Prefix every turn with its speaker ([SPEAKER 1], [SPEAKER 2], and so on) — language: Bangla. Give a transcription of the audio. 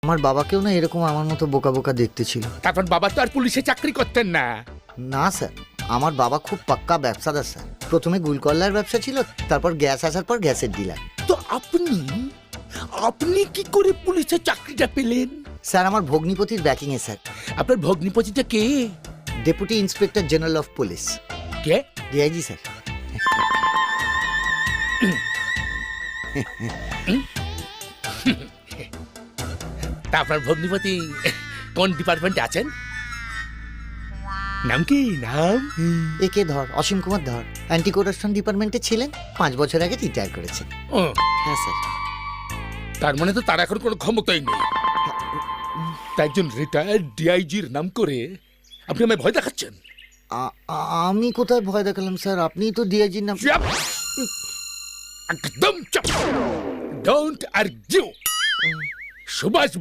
[SPEAKER 1] আমার বাবাকেও না এরকম আমার মতো বোকা বোকা দেখতে ছিল।
[SPEAKER 2] তারপর বাবা তো আর পুলিশে চাকরি করতেন না।
[SPEAKER 1] না স্যার, আমার বাবা খুব পাক্কা ব্যবসাদার স্যার। প্রথমে গুলকল্লার ব্যবসা ছিল, তারপর গ্যাস আসার পর গ্যাসের ডিলার।
[SPEAKER 2] তো আপনি কি করে পুলিশে চাকরিটা পেলেন?
[SPEAKER 1] স্যার আমার ভগ্নিপতির ব্যাকিং এ স্যার।
[SPEAKER 2] আপনার ভগ্নিপতিটা কে?
[SPEAKER 1] Deputy inspector general of police,
[SPEAKER 2] কে?
[SPEAKER 1] DIG sir.
[SPEAKER 2] তা আপনার ভগ্নিপতি কোন ডিপার্টমেন্টে আছেন? নাম কি? নাম?
[SPEAKER 1] একে ধর, অসীম কুমার ধর। অ্যান্টি করাপশন ডিপার্টমেন্টে ছিলেন, 5 বছর আগে রিটায়ার করেছেন।
[SPEAKER 2] ও,
[SPEAKER 1] হ্যাঁ স্যার।
[SPEAKER 2] তার মানে তো তার এখন কোনো ক্ষমতাই নেই। তা একজন রিটায়ার্ড ডিআইজির নাম করে আপনি আমায় ভয় দেখাচ্ছেন?
[SPEAKER 1] আমি কোথায় ভয় দেখালাম স্যার? আপনিই তো ডিআইজির নাম।
[SPEAKER 2] চুপ! একদম চুপ! Don't argue. সুভাষ